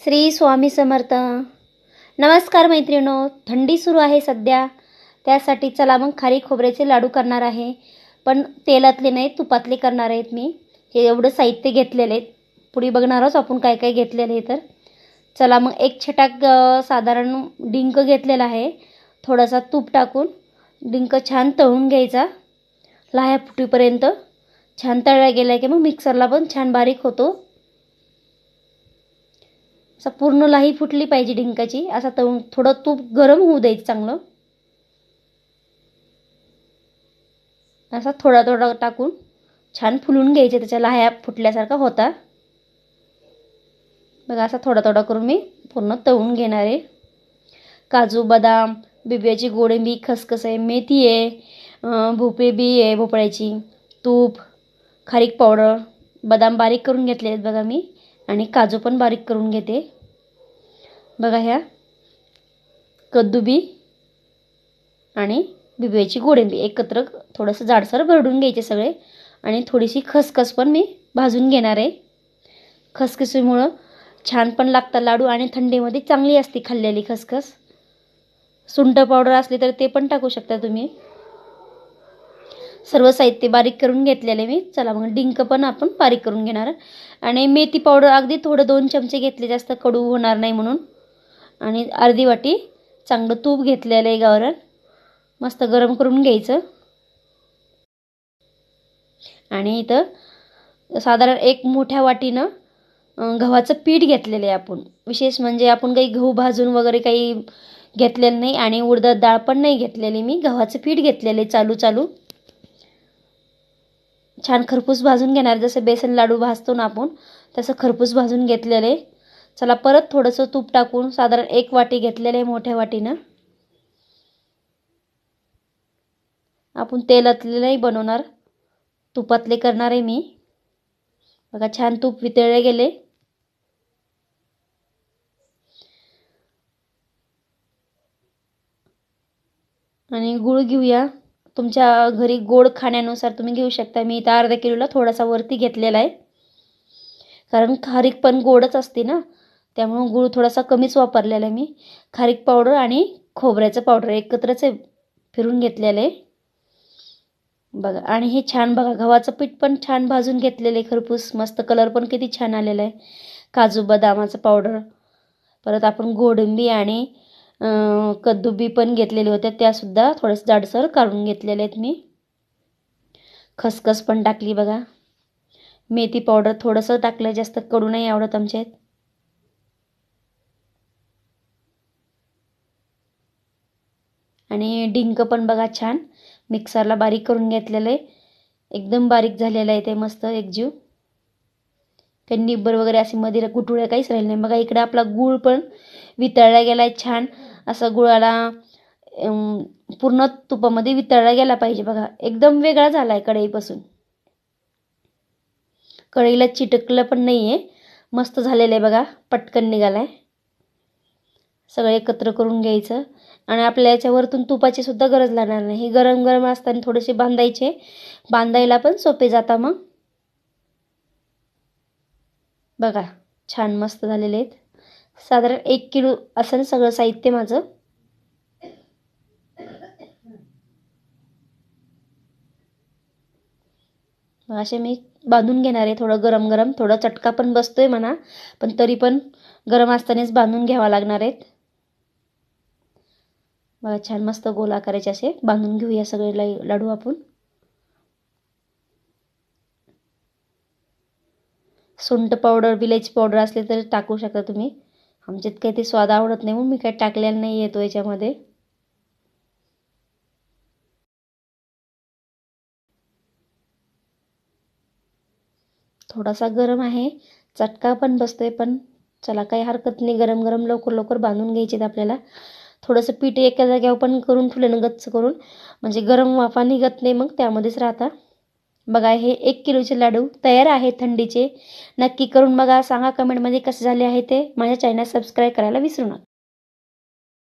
श्री स्वामी समर्थ. नमस्कार मैत्रिणो. थंडी सुरू आहे सध्या, त्यासाठी चला मग खारी खोबऱ्याचे लाडू करणार आहे. पण तेलातले नाही, तुपातले करणार आहेत मी. हे एवढं साहित्य घेतलेले आहेत. पुढे बघणार आहोत आपण काय काय घेतलेले आहे. तर चला मग एक छटाक साधारण डिंक घेतलेला आहे. थोडासा तूप टाकून डिंक छान तळून घ्यायचा लाह्या फुटीपर्यंत. छान तळला गेला की मग मिक्सरला पण छान बारीक होतो. असा पूर्ण लाही फुटली पाहिजे डिंकाची. असा तळून थोडं तूप गरम होऊ द्यायचं चांगलं. असा थोडा थोडा टाकून छान फुलून घ्यायचे. त्याच्या लाह्या फुटल्यासारखा होता बघा. असा थोडा थोडा करून मी पूर्ण तळून घेणार आहे. काजू, बदाम, बिब्याची गोडंबी, खसखस आहे, मेथी आहे, भोपळे बी आहे भोपळ्याची, तूप, खारीक पावडर, बदाम बारीक करून घेतले आहेत बघा मी. आणि काजू पण बारीक करून घेते बघा. ह्या कद्दू बी आणि बिब्याची गोडंबी एकत्र थोडंसं जाडसर भरडून घ्यायचे सगळे. आणि थोडीशी खसखस पण मी भाजून घेणार आहे. खसखसीमुळं छान पण लागतात लाडू आणि थंडीमध्ये चांगली असते खाल्लेली खसखस. सुंठ पावडर असली तर ते पण टाकू शकता तुम्ही. सर्व साहित्य बारीक करून घेतलेले मी. चला मग डिंक पण आपण बारीक करून घेणार. आणि मेथी पावडर अगदी थोडं 2 चमचे घेतले, जास्त कडू होणार नाही म्हणून. आणि अर्धी वाटी चांगलं तूप घेतलेलं आहे गावरान. मस्त गरम करून घ्यायचं. आणि इथं साधारण 1 मोठ्या वाटीनं गव्हाचं पीठ घेतलेलं आहे आपण. विशेष म्हणजे आपण काही गहू भाजून वगैरे काही घेतलेलं नाही. आणि उडदाची डाळ पण नाही घेतलेली मी. गव्हाचं पीठ घेतलेलं आहे चालू. छान खरपूस भाजून घेणार. जसं बेसन लाडू भाजतो ना आपण, तसं खरपूस भाजून घेतलेलं आहे. चला परत थोडंसं तूप टाकून साधारण 1 वाटी घेतलेलं आहे मोठ्या वाटीनं. आपण तेलातले नाही बनवणार, तुपातले करणार आहे मी बघा. छान तूप वितळले गेले. आणि गूळ घेऊया. तुमच्या घरी गोड खाण्यानुसार तुम्ही घेऊ शकता. मी इथं अर्धा किलोला थोडासा वरती घेतलेला आहे, कारण खारीक पण गोडच असते ना, त्यामुळं गूळ थोडासा कमीच वापरलेला आहे मी. खारीक पावडर आणि खोबऱ्याचं पावडर एकत्रच फिरून घेतलेलं आहे बघा. आणि हे छान बघा, गव्हाचं पीठ पण छान भाजून घेतलेलं आहे खरपूस. मस्त कलर पण किती छान आलेला आहे. काजू बदामाचं पावडर, परत आपण गोडंबी आणि कद्दू बी पण घेतलेले होते, त्यासुद्धा थोडंसं जाडसर काढून घेतलेले आहेत मी. खसखस पण टाकली बघा. मेथी पावडर थोडंसं टाकलं, जास्त कडू नाही आवडत आमच्यात. आणि डिंक पण बघा छान मिक्सरला बारीक करून घेतलेलं आहे. एकदम बारीक झालेलं आहे ते, मस्त एकजीव. काही निब्बर वगैरे असे मध्ये गुठुळ्या काहीच राहिले नाही बघा. इकडे आपला गूळ पण वितळला गेला आहे छान. असा गुळाला पूर्ण तुपामध्ये वितळला गेला पाहिजे बघा. एकदम वेगळा झाला आहे कढईपासून. कढईला चिटकलं पण नाही आहे. मस्त झालेलं आहे बघा, पटकन निघाला आहे. सगळं एकत्र करून घ्यायचं. आणि आपल्या याच्यावरतून तुपाची सुद्धा गरज लागणार नाही. हे गरम गरम असताना थोडेसे बांधायचे, बांधायला पण सोपे जाता मग बघा. छान मस्त झालेले आहेत. साधारण 1 किलो असं सगळं साहित्य माझं. असे मी बांधून घेणार आहे. थोडं गरम गरम, थोडा चटका पण बसतोय म्हणा, पण तरी पण गरम असतानाच बांधून घ्यावा लागणार आहेत बघा. छान मस्त गोल आकाराचे असे बांधून घेऊया सगळे लाडू आपण. सुंठ पावडर, विलायची पावडर असले तर टाकू शकता तुम्ही. आमच्यात काही ते स्वाद आवडत नाही म्हणून मी काही टाकलेलं नाही येतो याच्यामध्ये. थोडासा गरम आहे, चटका पण बसतोय, पण चला काही हरकत नाही. गरम गरम लवकर लवकर बांधून घ्यायचे आपल्याला. थोडंसं पीठ एका जाग्यावर पण करून ठेवलं गच्च करून, म्हणजे गरम वाफा निघत नाही मग त्यामध्येच राहता बघा. हे 1 किलोचे लाडू तयार आहे थंडीचे. नक्की करून बघा. सांगा कमेंटमध्ये कसे झाले आहे ते. माझ्या चॅनल सबस्क्राईब करायला विसरू नका.